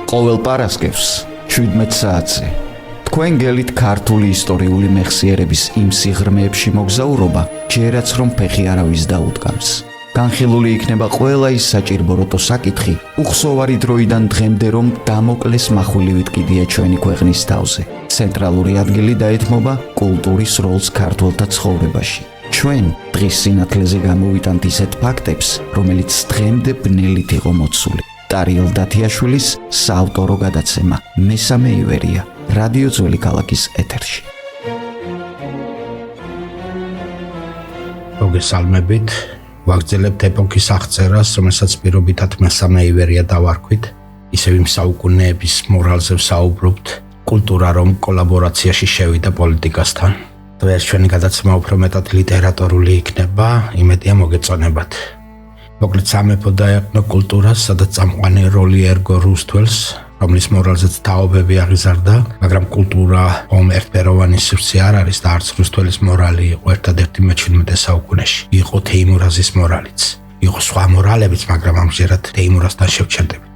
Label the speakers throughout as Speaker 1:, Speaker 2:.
Speaker 1: ყოველ პარასკევს 17 საათზე თქვენ გელით ქართული ისტორიული მეხსიერების იმ სიღრმეებში მოგზაურობა, ჯერაც რომ ფეხი არავის დაუდგამს. განხილული იქნება ყველა ის საჭირბოროტო საკითხი, უხსოვარი დროიდან დღემდე რომ დამოკლეს מחვილივით კიდია ჩვენი ქვეყნის თავზე. ცენტრალური ადგილი დაეთმობა კულტურის როლს ქართველთა ცხოვრებაში. ჩვენ დღის სინათლეზე გამოვიტანთ ისეთ ფაქტებს, რომელიც დღემდე ბნელით იყო მოცული. ტარიელ დათიაშვილის საავტორო გადაცემა მესამე ივერია რადიო ძველი ქალაქის ეთერში.
Speaker 2: მოგესალმებით, ვაგრძელებთ ეპოქის აღწერას, რომელსაც პირობითად მესამე ივერია დავარქვით. ისევ იმ საუკუნეების მორალზე ვსაუბრობთ, კულტურა რომ კოლაბორაციაში შევიდა პოლიტიკასთან. დღეს ჩვენი გადაცემა უფრო მეტად ლიტერატურული იქნება, იმედია მოგეწონებათ. მოკლედ სამეფო დაეყო კულტურას, სადაც წამყვანი როლი ერგო რუსთველს, რომლის მორალზეც თაობები აღიზარდა, მაგრამ კულტურა ერთფეროვანი სივრცე არ არის და არც რუსთველის მორალი იყო ერთადერთი მე-17 საუკუნეში. იყო თეიმურაზის მორალიც. იყო სხვა მორალებიც, მაგრამ ამჯერად თეიმურაზთან შევჩერდებით.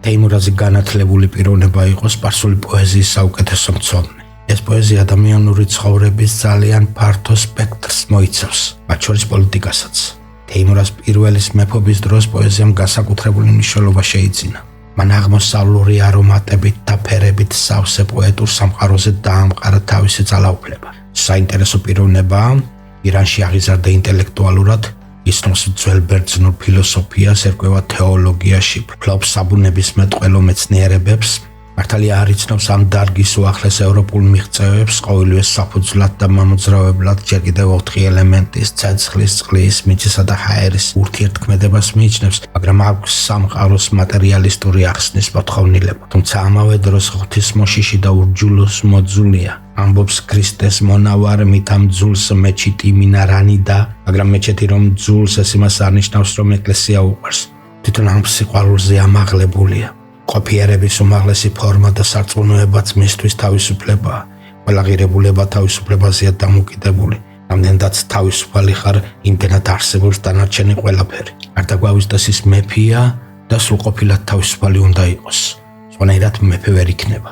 Speaker 2: თეიმურაზი განათლებული პიროვნება იყო სპარსული პოეზიის საუკეთესო მცოდნე. ეს პოეზია ადამიანური ცხოვრების ძალიან ფართო სპექტრს მოიცავს, მათ შორის პოლიტიკასაც. თეიმურაზ პირველის მეფობის დროს პოეზიამ განსაკუთრებული მნიშვნელობა შეიძინა. მან აღმოსავლური არომატებით და ფერებით სავსე პოეტურ სამყაროზე დაამყარა თავისი ძალაუფლება. საინტერესო პიროვნებაა, ირანში აღიზარდა ინტელექტუალურად, ისნობს ძველ ბერძნულ ფილოსოფიას, ერკვევა თეოლოგიაში, ფლობს საბუნების მეტყველო მეცნიერებებს. მართალია არ იცნობს ამ დარგის უახლეს ევროპულ მიღწევებს, ყოველივე საფუძვლად და მამოძრავებლად ჯერ კიდევ 4 ელემენტის, ცეცხლის, წყლის, მიწისა და ჰაერის ურთიერთქმედებას მიიჩნევს, მაგრამ აქვს სამყაროს მატერიალისტური ახსნის მოთხოვნილება. თუმცა ამავე დროს ღვთისმოშიში და ურჯულოს მოძულია. ამბობს ქრისტეს მონავარ მითამ ძულს მეჩიტი მინარანი და, მაგრამ მეჩეთი რომ ძულს ეს იმას არნიშნავს, რომ ეკლესია უყვარს. თვითონ ამ სიყვარულზე ამაღლებულია. ყოფიერების უმაღლესი ფორმა და სარწმუნოებაც მისთვის თავისუფლებაა. ყველა ღირებულება თავისუფლებაზეა დამოკიდებული. რამდენადაც თავისუფალი ხარ, იმდენად არსებობს დანარჩენი ყველაფერი. არ დაგვავიწყდეს ის მეფეა და სრულყოფილად თავისუფალი უნდა იყოს. სხვანაირად მეფე ვერ იქნება.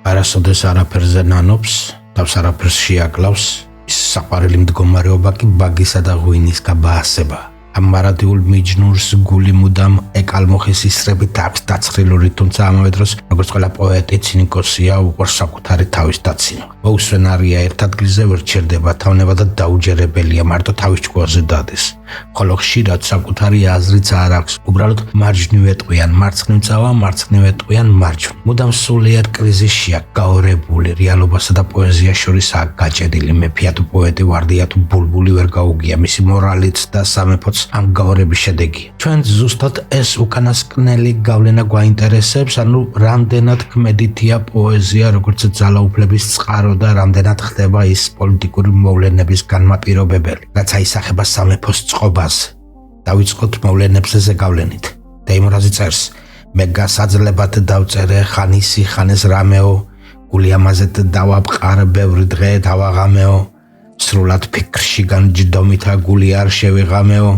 Speaker 2: არასოდეს არაფერზე ნანობს, თავს არაფერს შეაკლავს, ის საყვარელი მდგომარეობა კი ბაგისა და ღვინის გაბაასება. ამ მარადიულ მიჯნურს გული მუდამ ეკალმოხის ისრებით აქვს დაცხრილური, თუმცა ამავე დროს, როგორც ყველა პოეტი, ცინიკოსია, უყვარს საკუთარი თავის დაცინვა. მოუსვენარია ერთ ადგილზე ვერ ჩერდება, თავნებადად დაუჯერებელია, მარტო თავის ჭკუაზე დადეს. ხოლო ხშირად საკუთარი აზრიც არ აქვს, უბრალოდ მარჯვნივ ეტყვიან, მარცხნივ წავა, მარცხნივ ეტყვიან, მარჯვნივ. მუდამ სულიერ კრიზისშია, გაორებული, რეალობასა და პოეზიას შორისაა გაჭედილი. მეფეა თუ პოეტი, ვარდია თუ ბულბული ვერ გაუგია, მისი მორალიც და სამეფოც ამ გაორების შედეგია. ჩვენ ზუსტად ეს უკანასკნელი გავლენა გვაინტერესებს, ანუ რამდენად ქმედითია პოეზია, როგორც ძალაუფლების წყარო და რამდენად ხდება ის პოლიტიკური მოვლენების განმაპირობებელი, რაც აისახება სამეფოს წყობაზე. დავიწყოთ მოვლენებზე ზეგავლენით. თეიმურაზი წერს: მე გასაძლებად დავწერე ხანისი ხანეს რამეო, გული ამაზეთ დავაბყარ ბევრი დღე დავაღამეო, სრულად ფიქრში განჯდომითა გული არ შევიღამეო,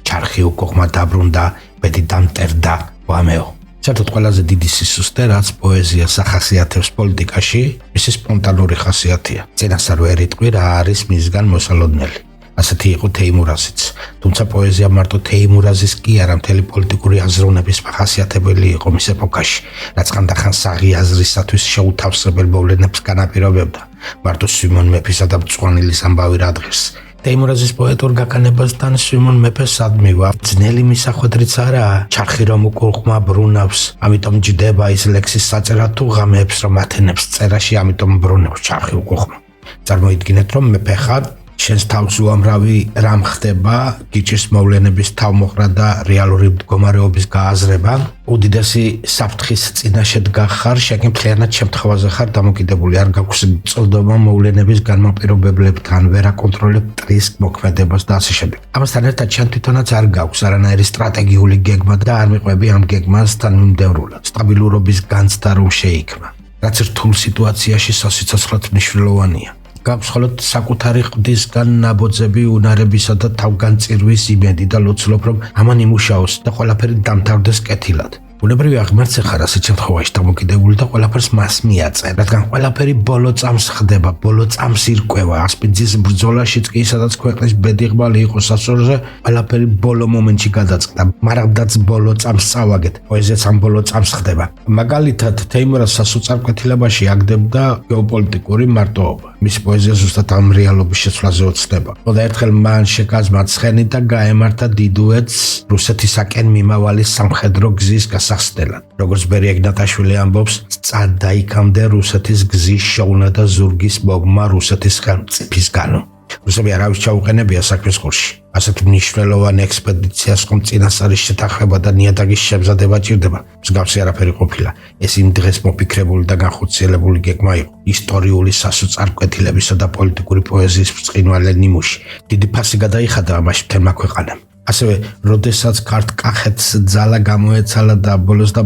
Speaker 2: ჩარხი უკუღმა დაბრუნდა, ბედი დამტერდა ვამეო. საერთოდ ყველაზე დიდი სისუსტე, რაც პოეზიას ახასიათებს პოლიტიკაში, მისი სპონტანური ხასიათია. წინასწარ ვერ იტყვი რა არის მისგან მოსალოდნელი. ასეთი იყო თეიმურაზიც. თუმცა პოეზია მარტო თეიმურაზის კი არა, მთელი პოლიტიკური აზროვნების მახასიათებელი იყო მის ეპოქაში, რაც ხანდახან საღი აზრისათვის შეუთავსებელ მოვლენებს განაპირობებდა. მარტო სვიმონ მეფისა და მწვანილის ამბავი რა დღეს. თეიმურაზის პოეტურ გაკანებასთან სვიმონ მეფეს ადმივა. ძნელი მისახვედრიც არაა, ჩარხი რომ უკუღმა ბრუნავს, ამიტომ ჯდება ის ლექსის საწერა თუ ღამეებს რომ ათენებს წერაში, ამიტომ ბრუნავს ჩარხი უკუღმა. წარმოიდგინეთ რომ მეფე ხარ, შენს თავს უამრავი რამ ხდება, გიჩის მოვლენების თავმოყრა და რეალური მდგომარეობის გააზრება. უდიდესი საფრთხის წინაშე დგახარ, შენ მთლიანად შემთხვევაზე ხარ დამოკიდებული, არ გაქვს წოდომა მოვლენების განმაპირობებლებთან, ვერ აკონტროლებ ტრის მოქმედებას და ასე შემდეგ. ამასთან ერთად შენ თვითონაც არ გაქვს არანაირი სტრატეგიული გეგმა და არ მიყვები ამ გეგმას თანმიმდევრულად. სტაბილურობის განცდა რომ შეიქმნა, რაც რთულ სიტუაციაში სასიცოცხლოდ მნიშვნელოვანია. გაქვს მხოლოდ საკუთარი ყდისგან ნაბოძები უნარებისა და თავგანწირვის იმედი და ლოცულობ რომ ამან იმუშაოს და ყველაფერი დამთავრდეს კეთილად. ბუნებრივია ღმერთს ეხარ ასეთ შემთხვევაში დამოკიდებული და ყველაფერს მას მიაწერ, რადგან ყველაფერი ბოლო წამს ხდება, ბოლო წამს ირკვევა, ასპინძის ბრძოლაშიც კი სადაც ქვეყნის ბედიღბალი იყო სასწორზე, ყველაფერი ბოლო მომენტში გადაწყდა, მარადაც ბოლო წამს წავაგეთ, პოეზიაც ამ ბოლო წამს ხდება. მაგალითად, თეიმურაზ სასოწარკვეთილებაში აგდებდა გეოპოლიტიკური მარტოობა. მის პოეზია ზუსტად ამ რეალობის შეცვლაზე ოცნება. და ერთხელ მან შეკაზმა ცხენი და გაემართა დიდუეთს რუსეთისაკენ მიმავალი სამხედრო გზის გასახსნელად. როგორც ბერი ეგნატაშვილი ამბობს, წადა იქამდე რუსეთის გზის შოვნა და ზურგის მოგმა რუსეთის ხელმწიფისგანო. რუსები არავის ჩაუყენებია საქმის ხურში. ასეთ მნიშვნელოვან ექსპედიციას ხომ წინასწარის შეთანხმება და ნიადაგის შემზადება ჭირდება. მსგავსი არაფერი ყოფილა. ეს იმ დღეს მოფიქრებული და განხორციელებული გეგმა იყო. ისტორიული სასოწარკვეთილებისა და პოლიტიკური პოეზიის ბრწყინვალე ნიმუში. დიდი ფასი გადაიხადა ამაში მთელმა ქვეყანამ. ასევე, როდესაც ქართკახეთს ძალა გამოეცალა და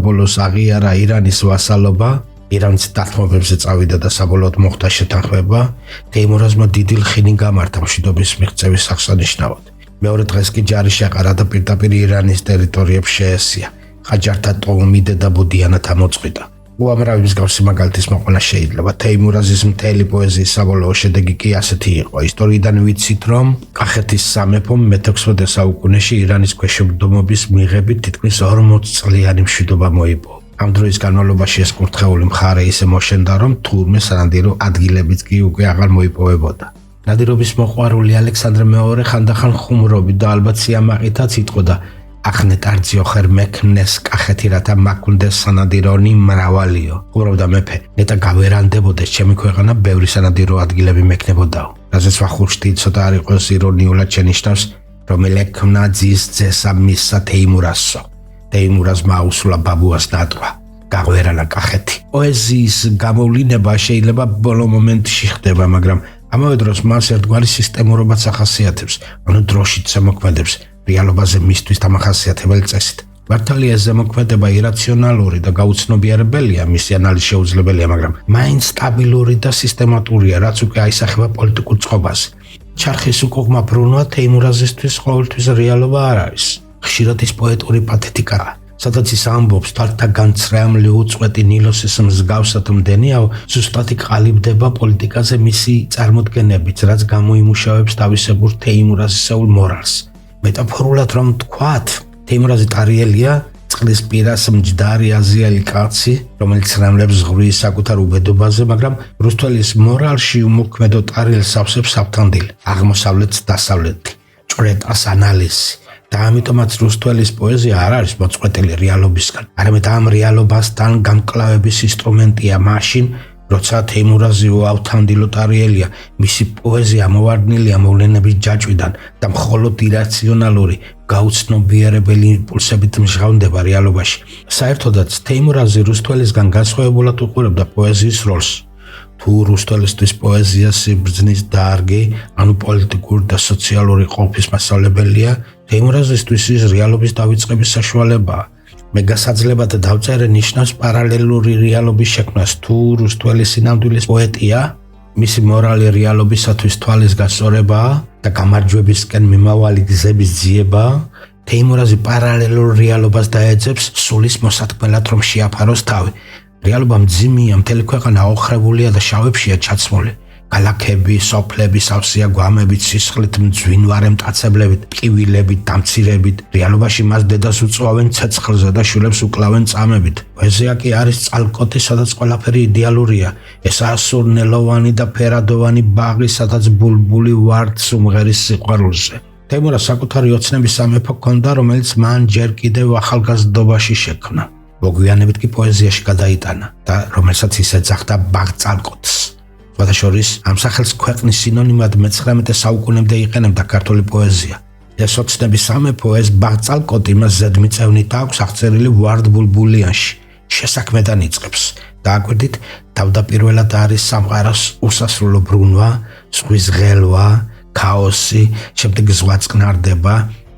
Speaker 2: ბოლოს აღიარა ირანის ვასალობა, ირანის დათმობებზე წავიდა და საბოლოოდ მოხდა შეთანხმება, თეიმურაზმა დიდი ლხინი გამართა მშვიდობის მიღწევის აღსანიშნავად. მეორე დღეს კი ჯარი შეყარა და პირდაპირ ირანის ტერიტორიებს შეესია. ყაჯართა ტოლმიდე და ბუდიანად ამოწყვიტა. უამრავი მსგავსი მაგალითის მოყვანა შეიძლება. თეიმურაზის მთელი პოეზიის საბოლოო შედეგი კი ასეთი იყო. ისტორიიდან ვიცით, რომ კახეთის სამეფომ მე-16 საუკუნეში ირანის ქვეშევრდომობის მიღებით თითქმის 40 წლიანი მშვიდობა მოიპოვა. ამ დროის განმავლობაში ეს კურთხეული მხარე ისე მოშენდა, რომ თურმე სანადირო ადგილებიც კი უკვე აღარ მოიპოვებოდა. ნადირობის მოყვარული ალექსანდრე მეორე ხანდახან ხუმრობით და ალბათ სიამაყითაც იტყოდა: ახნე ტარძიოხერ მექნეს კახეთი რათა მაკუნდეს სანადირონი მრავალიო. ხუმრობდა მეფე, ნეტა გავერანდებოდეს ჩემი ქვეყანა ბევრი სანადირო ადგილები მექნებოდაო. რაზეც ვახუშტი ცოტა არ იყოს ირონიულად შენიშნავს, რომ ელექნა ძის ძესა მისა თეიმურაზსო. თეიმურაზმა აუსულა ბაბუას ნატყვა. გაღვერანა კახეთი. პოეზიის გამოვლინება შეიძლება ბოლო მომენტში ხდება, მაგრამ ამავე დროს მას ერთგვარი სისტემურობაც ახასიათებს, ანუ დროშით ზემოქმედებს, რეალობაზე მისთვის დამახასიათებელი წესით. მართალია ეს ზემოქმედება ირაციონალური და გაუცნობიერებელია, მისი ანალიზი შეუძლებელია, მაგრამ მაინც სტაბილური და სისტემატურია, რაც უკვე აისახება პოლიტიკურ წყობაზე. ჩარხის უკუღმა ბრუნვა თეიმურაზისთვის ყოველთვის რეალობა არ არის. ხშირად ის პოეტური პათეტიკაა. სადაც ის ამბობს, თვალთა განცრემლი უწყვეტი ნილოსის მსგავსად მდენიაო, ზუსტად ყალიბდება პოლიტიკაზე მისი წარმოდგენებით, რაც გამოიმუშავებს თავისებურ თეიმურაზისეულ მორალს. მეტაფორულად რომ თქვათ, თეიმურაზი ტარიელია, წყლის პირას მჯდარი აზიელი კაცი, რომელიც რამლებს ზღვრის საკუთარ უბედობაზე, მაგრამ რუსთველის მორალში უმოქმედო ტარიელს ავსებს საფთანდილ, აღმოსავლეთს დასავლეთი, ჭვრეტას ანალიზი. და ამიტომაც რუსთველის პოეზია არ არის მოწყვეტილი რეალობისგან, არამედ ამ რეალობასთან გამკლავების ინსტრუმენტია მაშინ, როცა თეიმურაზი ავთანდილო ტარიელია, მისი პოეზია მოვარდნილია მოვლენების ჯაჭვიდან და მხოლოდ ირაციონალური, გაუცნობიერებელი იმპულსებით მჟღავნდება რეალობაში. საერთოდაც თეიმურაზი რუსთველისგან განსხვავებულად უყურებდა პოეზიის როლს. თუ რუსთველისთვის პოეზია სიბრძნის დარგი, ანუ პოლიტიკური და სოციალური ყოფის მასწავლებელია, თეიმურაზისთვის ის რეალობის დავიწყების საშუალებაა. მე გასაძლებად დავწერე ნიშნავს პარალელური რეალობის შექმნას. თუ რუსთველი სინამდვილის პოეტია, მისი მორალი რეალობისათვის თვალის გასწორებაა და გამარჯვებისკენ მიმავალი გზების ძიებაა, თეიმურაზი პარალელურ რეალობას დაეძებს სულის მოსათქმელად, რომ შეაფაროს თავი. რეალობა მძიმეა, მთელი ქვეყანა აოხრებულია და შავებშია ჩაცმული. ქალაქები, სოფლები სავსეა გვამებით, სისხლით მძვინვარე მტაცებლებით, პყივილებით, დამცირებით. რეალობაში მას დედას უწვავენ ცეცხლზე და შვილებს უკლავენ წამებით. პოეზია კი არის წყალკოთი, სადაც ყველაფერი იდეალურია. ესაა სურნელოვანი და ფერადოვანი ბაღი, სადაც ბულბული ვარდს უმღერის სიყვარულზე. თეიმურაზ საკუთარი ოცნების სამეფო ჰქონდა, რომელიც მან ჯერ კიდევ ახალგაზრდობაში შექმნა. მოგვიანებით კი პოეზიაში გადაიტანა და რომელსაც ის ეძახდა ბაღ-წალკოტს. შორის ამ სახელს ქვეყნის სინონიმად მე-19 საუკუნემდე იყენებდა ქართული პოეზია. ეს ოცნების სამეფო, ეს ბაღ-წალკოტი მას ზედმიწევნით აქვს აღწერილი ვარდ ბულბულიანში. შესაქმედან იწყებს. დააკვირდით, თავდაპირველად არის სამყაროს უსასრულო ბრუნვა, ზღვის ღელვა, ქაოსი, შემდეგ ზღვა წყნარდება,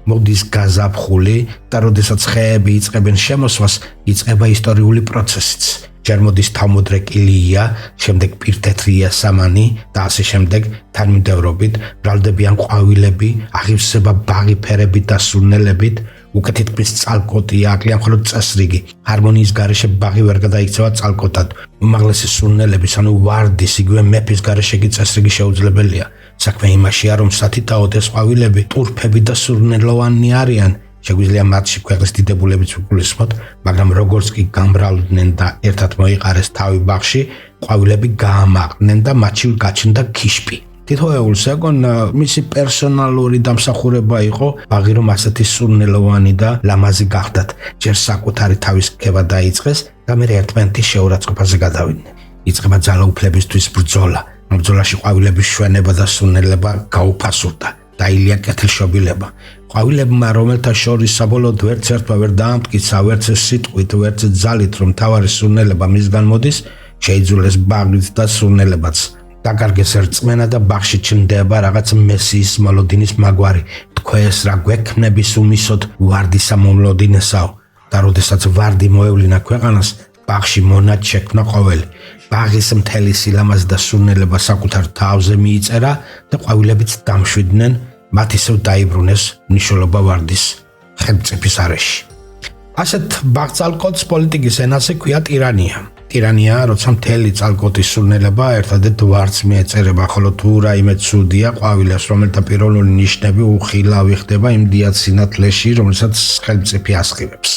Speaker 2: მოდის გაზაფხული და როდესაც ხეები იწყებენ შემოსვას, იწყება ისტორიული პროცესიც. ჯერ მოდის თავმოდრეკილია, შემდეგ პირთეთრია სამანი და ასე შემდეგ თანმიმდევრობით ბრალდებიან ყვავილები, აღივსება ბაღი ფერებით და სურნელებით, უკვე თითქმის წალკოტია, აკლია მხოლოდ წესრიგი. ჰარმონიის გარეშე ბაღი ვერ გადაიქცევა წალკოტად. უმაღლესი სურნელების, ანუ ვარდის, იგივე მეფის გარეშე კი წესრიგი შეუძლებელია. საქმე იმაშია, რომ სათითაოდ ეს ყვავილები ტურფები და სურნელოვანი არიან. შეგვიძლია მათში ქვეყნის დიდებულებიც უგულისხმოთ, მაგრამ როგორც კი გამრავლდნენ და ერთად მოიყარეს თავი ბაღში, ყვავილები გაამაყდნენ და მათში გაჩნდა ქიშპი. თითოეულს ეგონ მისი პერსონალური დამსახურება იყო ბაღი რომ ასეთი სურნელოვანი და ლამაზი გახდათ, ჯერ საკუთარი თავის ქება დაიწყეს და მე ერთმანეთის შეურაცხყოფაზე გადავიდნენ. იწყება ძალაუფლებისთვის ბრძოლა. ბრძოლაში ყვავილების შვენება და სურნელება გაუფასურდა. დაილია კეთილშობილება. ყვავილებმა, რომელთა შორის საბოლოოდ ვერც ერთმა ვერ დაამტკიცა, ვერც სიტყვით, ვერც ძალით, რომ თავარი სურნელება მისგან მოდის, შეიძულეს ბაღით და სურნელებაც. დაკარგეს რწმენა და ბაღში ჩნდება რაღაც მესიის მოლოდინის მაგვარი. თქვენს რა გვექნების უმისოდ ვარდისა მომლოდინესაო. და როდესაც ვარდი მოევლინა ქვეყანას, ბაღში მონად შექმნა ყოველი. ბაღის მთელი სილამაზი და სურნელება საკუთარ თავზე მიიწერა და ყვავილებიც დამშვიდნენ, მათ ისევ დაიბრუნეს მნიშვნელობა ვარდის ხელმწიფის არეში. ასეთ ბაღწალკოტს პოლიტიკის ენაზე ქვია ტირანია. ტირანია, როცა მთელი წალკოტის სურნელება ერთადერთ ვარდს მიეწერება, ხოლო თუ რაიმე ცუდია ყვავილებს, რომელთა პიროვნული ნიშნები უხილავი ხდება იმ დიად სინათლეში, რომელსაც ხელმწიფი ასხივებს.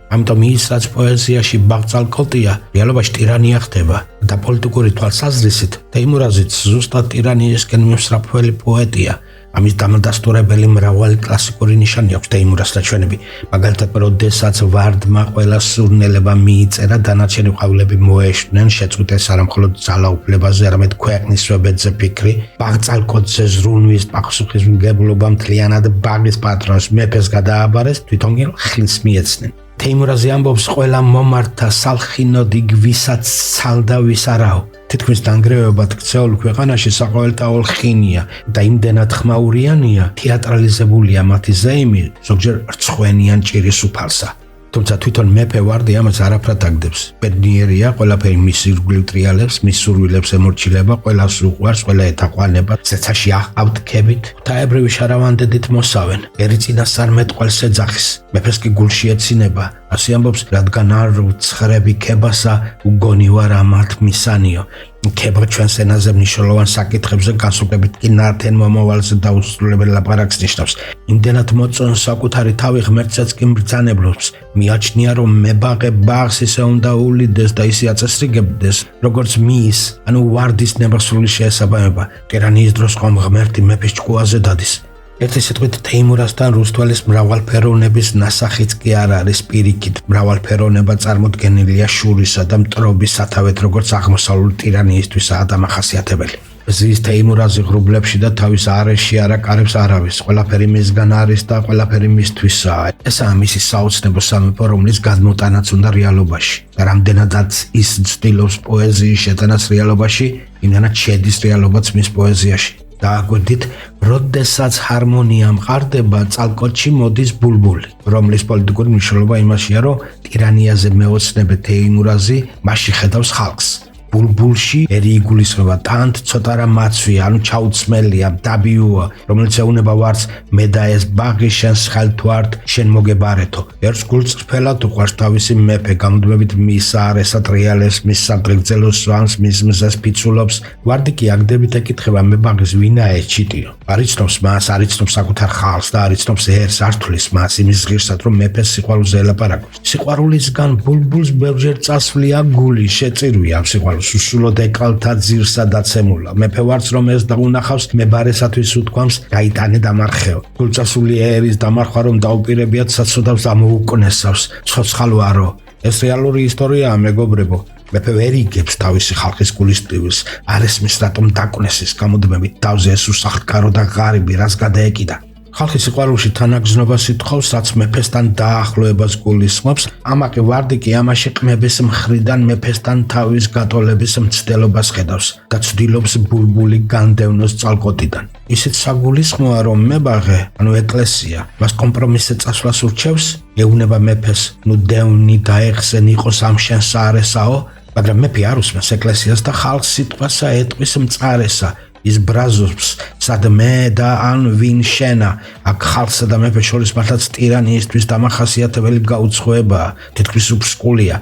Speaker 2: ამიტომ ის, რაც პოეზიაში ბაღწალკოტია, რეალობაში ტირანია ხდება და პოლიტიკური თვალსაზრისით თეიმურაზიც ზუსტად ტირანიისკენ მიმსწრაფველი პოეტია. ამის დამადასტურებელი მრავალი კლასიკური ნიშანი აქვს თეიმურას ნაჩვენები. მაგალითად, როდესაც ვარდმა ყველა სურნელება მიიწერა, დანარჩენი ყვავილები მოეშვნენ, შეწყვიტეს არა მხოლოდ ძალაუფლებაზე, არამედ ქვეყნის ვებედზე ფიქრი, ბაღწალკოტზე ზრუნვის პასუხისმგებლობა მთლიანად ბაღის პატრონს მეფეს გადააბარეს, თვითონ კი ხილს მიეცნენ. თეიმურაზი ამბობს, ყველა მომართა სალხინოდ იქ ვისაც ცალდა ვის არაო. თითქმის დანგრევებად ქცეულ ქვეყანაში საყოველთაო ხინია და იმდენად ხმაურიანია, თეატრალიზებულია მათი ზეიმი, ზოგჯერ რცხვენიან ჭირის უფალსა. თუმცა თვითონ მეფე ვარდი ამას არაფრად აგდებს. ბედნიერია, ყველაფერი მის ირგვლივ ტრიალებს, მის სურვილებს ემორჩილება, ყველას უყვარს, ყველა ეთაყვანება, ცეცაში აყავთ ქებით, ღვთაებრივი შარავანდედით მოსავენ, ერიწინასწარ მეტყველს ეძახის, მეფეს კი გულში ეცინება. ასე ამბობს, რადგან არ ვცხრები ქებასა, უგონი ვარ ამათ მისანიო. ქება ჩვენს ენაზე მნიშვნელოვან საკითხებზე განსაკუთრებით კი ნართენ მომავალზე დაუსრულებელ ლაპარაკს ნიშნავს. იმდენად მოწონს საკუთარი თავი ღმერთსაც კი მბრძანებლობს. მიაჩნია, რომ მებაღე ბაღს ისე უნდა უვლიდეს და ისე აწესრიგებდეს, როგორც მის, ანუ ვარდის ნებასრული შეესაბამება. ტირანიის დროს ხომ ღმერთი მეფის ჭკუაზე დადის. ერთი სიტყვით თეიმურასთან რუსთველის მრავალფეროვნების ნასახიც კი არ არის პირიქით. მრავალფეროვნება წარმოდგენილია შურისა და მტრობის სათავეთ, როგორც აღმოსავლური ტირანიისთვისაა დამახასიათებელი. ზის თეიმურაზი ღრუბლებში და თავის არეში არ აკარებს არავის. ყველაფერი მისგან არის და ყველაფერი მისთვისაა. ესაა მისი საოცნებო სამეფო, რომლის გადმოტანაც უნდა რეალობაში. რამდენადაც ის ცდილობს პოეზიის შეტანას რეალობაში, იმდენად შედის რეალობაც მის პოეზიაში. დააკვირდით, როდესაც ჰარმონია მყარდება, წალკოტში მოდის ბულბული, რომლის პოლიტიკური მნიშვნელობა იმაშია, რომ ტირანიაზე მეოცნებე თეიმურაზი მასში ხედავს ხალხს. ბულბულში ერი იგულისხმება, თანთ ცოტა რა მაცვია, ანუ ჩაუცმელია, დაბიოა, რომელიც ეუნება ვარდს, მე და ეს ბაღი შენს ხელთვართ, შენ მოგებარეთო. ერთს გულწრფელად უყვარს თავისი მეფე, გამუდმებით მის არესა ტრიალებს, მის საგრძელო სვანს, მის მზეს ფიცულობს. ვარდი კი აგდებით ეკითხება, მე ბაღის ვინაა ეს ჩიტიო? არიცნობს მას, არიცნობს საკუთარ ხალხს და არიცნობს ერს, ართulis მას იმის ღირსად, რომ მეფეს სიყვარულზე ელაპარაკოს. სიყვარულისგან ბულბულს ბევრჯერ წასვლია გული, შეწირვია სიყვარულს. სუსულოდ ეკალთა ძირსა დაცემულა. მეფე ვარდს რომ ეს დაუნახავს, მებარესათვის უთქვამს, გაიტანე დამარხეო. გულწასული ერის დამარხვა რომ დაუპირებიათ საცოდავს ამოუკნესავს, ცოცხალვარო. ეს რეალური ისტორიაა, მეგობრებო. მეფე ვერ იგებს თავისი ხალხის გულის ტკივილს, არ ესმის რატომ დაკვნეს ის გამუდმებით თავზე ეს უსახლკარო და ღარიბი, რაც გადაეკიდა. ხალხის სიყვარულში თანაგრძნობას ითხოვს, რაც მეფესთან დაახლოებას გულისხმობს, ამაყი ვარდი კი ამაში ყმების მხრიდან მეფესთან თავის გატოლების მცდელობას ხედავს და ცდილობს ბულბული განდევნოს წალკოტიდან. ისიც საგულისხმოა, რომ მებაღე, ანუ ეკლესია, მას კომპრომისზე წასვლას ურჩევს, ეუნება მეფეს, ნუ დევნი დაეხსენ იყოს ამ შენს არესაო, მაგრამ მეფე არ უსმენს ეკლესიას და ხალხს სიტყვასა ეტყვის მწარესა. ის ბრაზობს სადმე და ან ვინ შენა აქ ხალხსა და მეფეს შორის მართლაც ტირანიისთვის დამახასიათებელი გაუცხოებაა თითქმის უფსკულია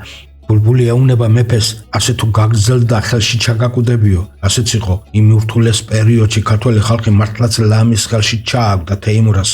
Speaker 2: ბულბული ეუბნება მეფეს ასე თუ გაგრძელდა ხელში ჩაგაკუდებიო ასეც იყო იმ ურთულეს პერიოდში ქართველი ხალხი მართლაც ლამის ხელში ჩააგდა თეიმურას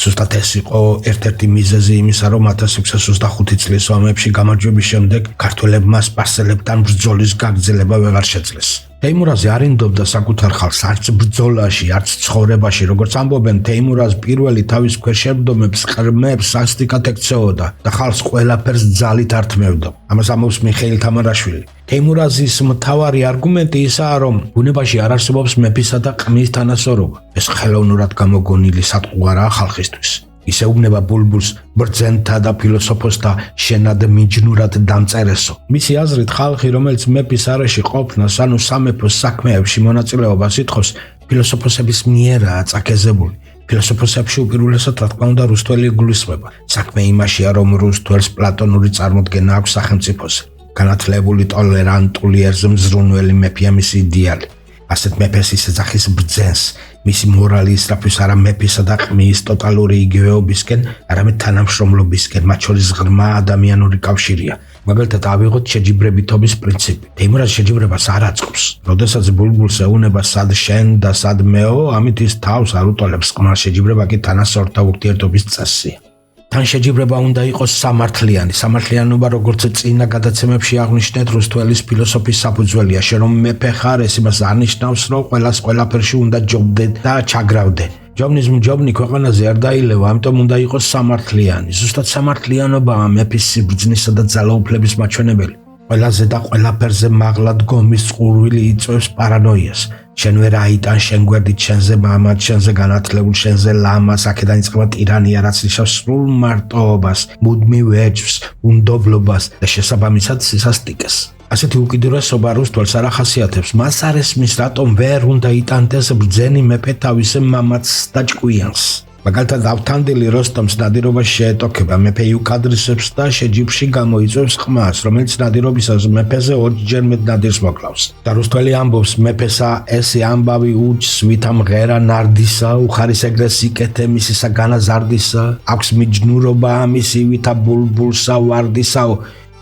Speaker 2: ზუსტად ეს იყო ერთ-ერთი მიზეზი იმისა რომ 1625 წლის ომებში გამარჯვების შემდეგ ქართველებმა სპარსელებთან ბრძოლის გაგრძელება ვეღარ შეძლეს თეიმურაზი არ ინდობდა საკუთარ ხალხს არც ბრძოლაში, არც ცხოვრებაში, როგორც ამბობენ, თეიმურაზ პირველი თავის ქვეშევრდომებს, ყრმებს სასტიკად ექცეოდა და ხალხს ყველაფერს ძალით ართმევდა. ამას ამბობს მიხეილ თამარაშვილი. თეიმურაზის მთავარი არგუმენტი ისაა, რომ ბუნებაში არ არსებობს მეფისა და ყმის თანასწორობა. ეს ხელოვნურად გამოგონილი სატყუარაა ხალხისთვის. ისე უბნება ბულბულს ბრძენთა და ფილოსოფოსთა შენად მიჯნურად დამწერესო. მისი აზრით ხალხი, რომელიც მეფის არეში ყოფნას, ანუ სამეფოს საქმეებში მონაწილეობას ითხოვს, ფილოსოფოსების მიერაა წაქეზებული. ფილოსოფოსებში უპირველესად რა თქმა უნდა რუსთველი იგულისხმება. საქმე იმაშია, რომ რუსთველს პლატონური წარმოდგენა აქვს სახელმწიფოზე. განათლებული, ტოლერანტული, ერთზმზრუნველი მეფეა მისი იდეალი. ასეთ მეფეს ის ეძახის ბრძენს, მისი მორალი ისრაფვის არა მეფისა და ყმის ტოტალური იგივეობისკენ, არამედ თანამშრომლობისკენ, მათ შორის ღრმა ადამიანური კავშირია. მაგალითად ავიღოთ შეჯიბრებითობის პრინციპი. თეიმურაზ შეჯიბრებას არ აწყობს. როდესაც ბულბულს ეუბნება სად შენ და სად მეო, ამით ის თავს არ უტოლებს. ყმარ შეჯიბრება კი თანასწორთა ურთიერთობის წესია. თან შეჯიბრება უნდა იყოს სამართლიანი. სამართლიანობა, როგორც წინა გადაცემებში აღნიშნეთ, რუსთველის ფილოსოფიის საფუძველია. შენ რომ მეფე ხარ, ეს იმას არ ნიშნავს, რომ ყველას ყველაფერში უნდა ჯობდე და ჩაგრავდე. ჯობნის მჯობნი ქვეყანაზე არ დაილევა, ამიტომ უნდა იყოს სამართლიანი. ზუსტად სამართლიანობაა მეფის სიბრძნისა და ძალაუფლების მაჩვენებელი. ყველაზე და ყველაფერზე მაღლა დგომის წყურვილი იწვევს პარანოიას. შენ ვერ აიტან შენ გვერდით შენზე მამად, შენზე განათლებულ, შენზე ლამას, აქედან იწყება ტირანია, რაც ნიშნავს სრულ მარტოობას, მუდმივ ეჭვს, უნდობლობას და შესაბამისად სისასტიკეს. ასეთი უკიდურესობა რუსთველს არ ახასიათებს. მას არ ესმის, რატომ ვერ უნდა იტანდეს ბრძენი მეფე თავის მამაც და ჭკვიანს. მაგალითად ავთანდილი როსტომს ნადირობაში შეეტოქება, მეფე იუკადრისებს და შეჯიბრში გამოიწვევს ყმას, რომელიც ნადირობისას მეფეზე 20 ჯერ მეტ ნადირს მოკლავს. და რუსთველი ამბობს, მეფესა ესე ამბავი უჯს, ვითა მღერა ნარდისა, უხარის ეგრეს იკეთე მისისა განაზარდისა, აქვს მიჯნურობა ამისი, ვითა ბულბულსა ვარდისაო.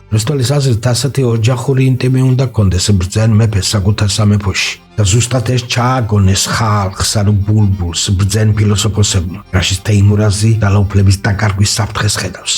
Speaker 2: რუსთველის აზრით ასეთი ოჯახური ინტიმი უნდა კონდეს ბრძენ მეფეს საკუთარ სამეფოში. და ზუსტად ეს ჩააგონეს ხალხს, ანუ ბულბულს, ბრძენ ფილოსოფოსებმა, რაშიც თეიმურაზი ძალაუფლების დაკარგვის საფრთხეს ხედავს.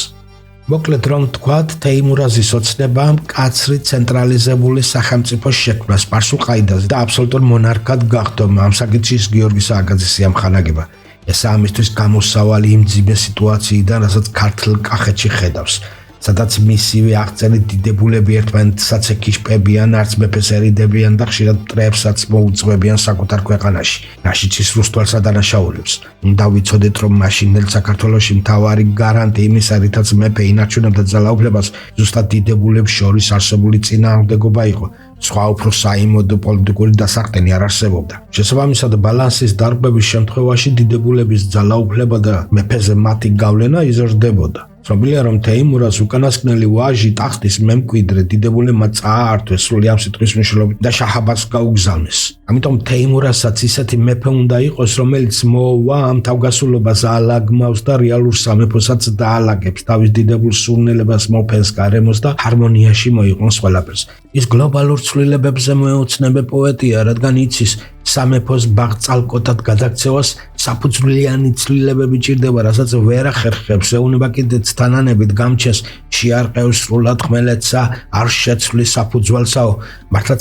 Speaker 2: მოკლედ რომ ვთქვათ, თეიმურაზის ოცნებამ მკაცრი ცენტრალიზებული სახელმწიფოს შექმნა სპარსულ ყაიდაზე და აბსოლუტურ მონარქად გახდომა. ამ საკითხში გიორგი სააკაძის ამხანაგება. ეს ამისთვის გამოსავალი იმ ძიმე სიტუაციიდან, რასაც ქართლ კახეთში ხედავს. სადაც მისივე აღწერით დიდებულები ერთმანეთსაც ეკიშპებიან, არც მეფეს ერიდებიან და ხშირად მტრებსაც მოუძღვებიან საკუთარ ქვეყანაში, რაშიც ის რუსთველს ადანაშაულებს. უნდა ვიცოდეთ, რომ მაშინდელ საქართველოში მთავარი გარანტი იმისა, რითაც მეფე ინარჩუნებდა ძალაუფლებას, ზუსტად დიდებულებს შორის არსებული წინააღმდეგობა იყო. სხვა უფრო საიმედო პოლიტიკური დასაყრდენი არ არსებობდა. შესაბამისად, ბალანსის დარღვევის შემთხვევაში დიდებულების ძალაუფლება და მეფეზე მათი გავლენა იზრდებოდა. ცნობილია, რომ თეიმურაზ უკანასკნელი ვაჟი ტახტის მემკვიდრე დიდებულებმა წაართვეს სრული ამ სიტყვის მნიშვნელობით და შაჰაბაზს გაუგზავნეს. ამიტომ თეიმურაზსაც ისეთი მეფე უნდა იყოს, რომელიც მოვა ამ თავგასულობას აალაგმავს და რეალურ სამეფოსაც დაალაგებს, თავის დიდებულ სურნელებას მოფენს გარემოს და ჰარმონიაში მოიყვანს ყველაფერს. ის გლობალურ ცვლილებებზე მოეოცნებე პოეტია, რადგან იცის სამეფოს ბაღწალკოთად გადაქცევას საფუძვლიანი ცვლილებები ჭირდება, რასაც ვერ ახერხებს, ეუბნება კიდეც თანანებით გამჩეს შეარყევს სრულად ხმელეთსა, არ შეცვლის საფუძველსაო. მართლაც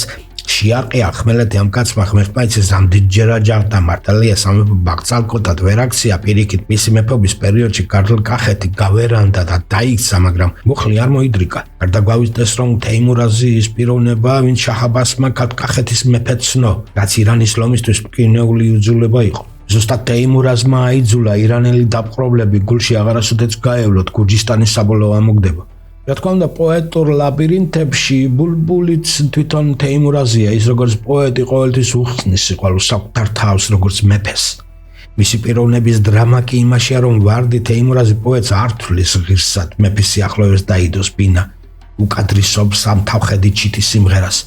Speaker 2: შეარყია ხმელეთი ამ კაცმა, ღმერთმა იცის რამდენჯერ აჯანყდა, მართალია სამეფო ბაღწალკოთად ვერ აქცია, პირიქით მისი მეფობის პერიოდში ქართლ კახეთი გავერანდა და დაიქცა, მაგრამ მუხლი არ მოიდრიკა. გარდა გვავიწყდეს, რომ თეიმურაზი ის პიროვნება, ვინც შაჰაბაზმა კახეთის მეფედ ცნო, რაც ირანის ლომისთვის მტკივნეული იძულება იყო. ზუსტად თეიმურაზმა აიძულა ირანელი დაპყრობლები გულში აღარასოდეს გაევლოთ გურჯისტანის საბოლოო ამოგდება. რა თქმა უნდა, პოეტურ ლაბირინთებში ბულბულიც თვითონ თეიმურაზია, ის როგორც პოეტი ყოველთვის უხსნის სიყვარულს საკუთარ თავს, როგორც მეფეს. მისი პიროვნების დრამა კი იმაშია, რომ ვარდი თეიმურაზი პოეტს არ თვლის ღირსად მეფის სიახლოვეს დაიდოს ბინა, უკადრისობს ამ თავხედი ჩიტის სიმღერას.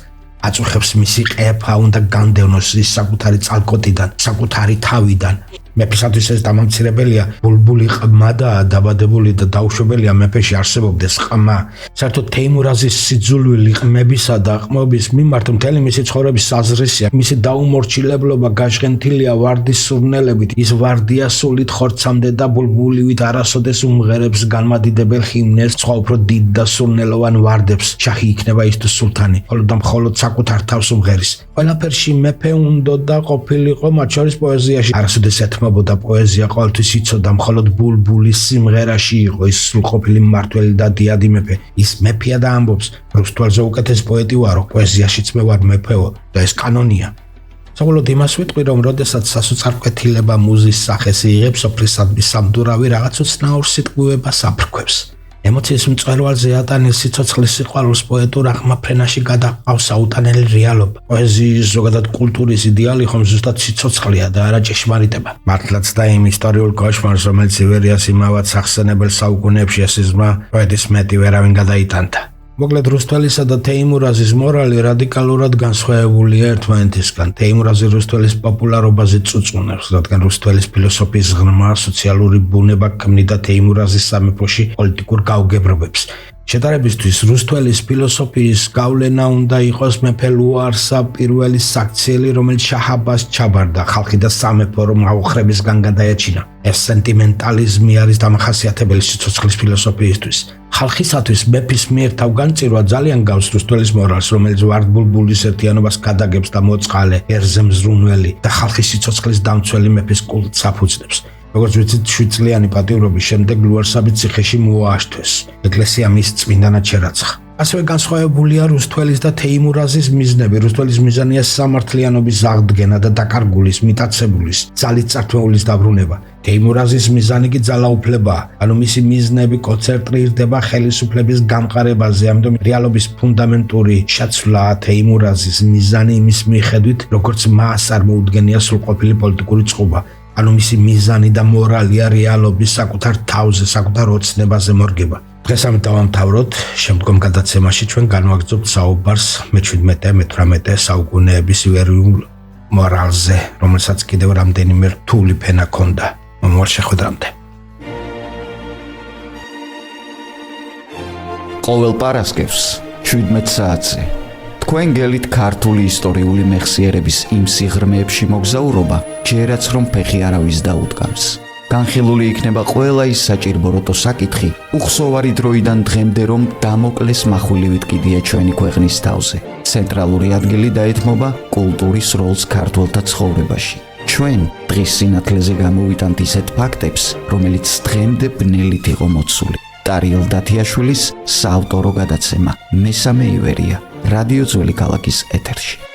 Speaker 2: აწუხებს მისი ყეფა უნდა განდევნოს ის საკუთარი წალკოტიდან, საკუთარი თავიდან. მეფისათვის ეს დამამცირებელია, ბულბული ყმა და დაბადებული და დაუშვებელია მეფეში არსებობდეს ყმა. საერთოდ თეიმურაზის სიძულვილი ყმებისა და ყმობის მიმართ მთელი მისი ცხოვრების საზრისია. მისი დაუმორჩილებლობა გაშღენთილია ვარდის სურნელებით. ის ვარდია სულით ხორცამდე და ბულბულივით არასოდეს უმღერებს განმადიდებელ ჰიმნებს, სხვა უფრო დიდ და სურნელოვან ვარდებს. შაჰი იქნება ის თუ სულთანი, მხოლოდ და მხოლოდ საკუთარ თავს უმღერის. ყველაფერში მეფე უნდა ყოფილიყო, მათ შორის პოეზიაში. არასოდეს ეთმობოდა პოეზია, ყოველთვის იცოდა, მხოლოდ ბულბულის სიმღერაში იყო ის სრულყოფილი მმართველი და დიადი მეფე. ის მეფეა და ამბობს, რუსთველზე უკეთეს პოეტი ვარო, პოეზიაშიც მე ვარ მეფეო და ეს კანონია. საბოლოოდ იმას ვიტყვი, რომ როდესაც სასოწარკვეთილება მუზის სახეს იღებს, სოფლისადმი სამდურავი რაღაც უცნაურ სიტყვივებას აფრქვევს. ემოციის მწვერვალზე ატანილ სიცოცხლის სიყვარულს პოეტურ აღმაფრენაში გადაყავს საუტანელი რეალობა. პოეზიის, ზოგადად კულტურის იდეალი ხომ ზუსტად სიცოცხლეა და არა ჭეშმარიტება. მართლაც და იმ ისტორიულ კოშმარს, რომელიც ივერიას იმავად სახსენებელ საუკუნეებში ესიზმა პოეტის მეტი ვერავინ გადაიტანდა. მოკლედ რუსთველისა და თეიმურაზის მორალი რადიკალურად განსხვავებულია ერთმანეთისგან. თეიმურაზი რუსთველის პოპულარობაზე წუწუნებს, რადგან რუსთველის ფილოსოფიის ღრმა სოციალური ბუნება ქმნიდა თეიმურაზის სამეფოში პოლიტიკურ გაუგებრობებს. შედარებისთვის რუსთველის ფილოსოფიის გავლენა უნდა იყოს მეფე ლუარსა პირველი საქციელი, რომელიც შაჰ-აბასს ჩაბარდა, ხალხი და სამეფო რომ აუხრებისგან გადაეჩინა. ეს სენტიმენტალიზმი არის დამახასიათებელი სიცოცხლის ფილოსოფიისთვის. ხალხისათვის მეფის მიერ თავგანწირვა ძალიან გავს რუსთველის მორალს, რომელიც ვარდბულბულის ერთიანობას გადაგებს და მოწყალე, ერზე მზრუნველი და ხალხის სიცოცხლის დამცველი მეფის კულტს აფუძნებს. როგორც ვიცით, 7 წლიანი პატივრობის შემდეგ ლუარსაბი ციხეში მოააშთვეს. ეკლესია მის წმინდანად შერაცხა. ასევე განსხვავებულია რუსთველის და თეიმურაზის მიზნები. რუსთველის მიზანია სამართლიანობის აღდგენა და დაკარგულის, მიტაცებულის, ძალით წართმეულის დაბრუნება. თეიმურაზის მიზანი კი ძალაუფლებაა, ანუ მისი მიზნები კონცენტრირდება ხელისუფლების გამყარებაზე, ამიტომ რეალობის ფუნდამენტური შეცვლა თეიმურაზის მიზანი იმის მიხედვით, როგორც მას არ მოუდგენია სრულყოფილი პოლიტიკური წყობა. ანუ მისი მიზანი და მორალია რეალობის საკუთარ თავზე, საკუთარ ოცნებაზე მორგება. დღეს ამით დავამთავროთ, შემდგომ გადაცემაში ჩვენ განვაგრძობთ საუბარს მე-17-მე-18 საუკუნეების ივერიულ მორალზე, რომელსაც კიდევ რამდენიმე რთული ფენა ჰქონდა. მომავალ შეხვედრამდე.
Speaker 1: ყოველ პარასკევს 17 საათზე თქვენ გელით ქართული ისტორიული მეხსიერების იმ სიღრმეებში მოგზაურობა, ჯერაც რომ ფეხი არავის დაუდგამს. განხილული იქნება ყველა ის საჭირბოროტო საკითხი, უხსოვარი დროიდან დღემდე რომ დამოკლეს מחვილივით კიდია ჩვენი ქვეყნის თავზე. ცენტრალური ადგილი დაეთმობა კულტურის როლს ქართველთა ცხოვრებაში. ჩვენ დღის სინათლეზე გამოვიტანთ ისეთ ფაქტებს, რომელიც დღემდე ბნელით იყო მოცული. ტარიელ დათიაშვილის საავტორო გადაცემა მესამე ივერია, რადიო ძველი ქალაქის ეთერში.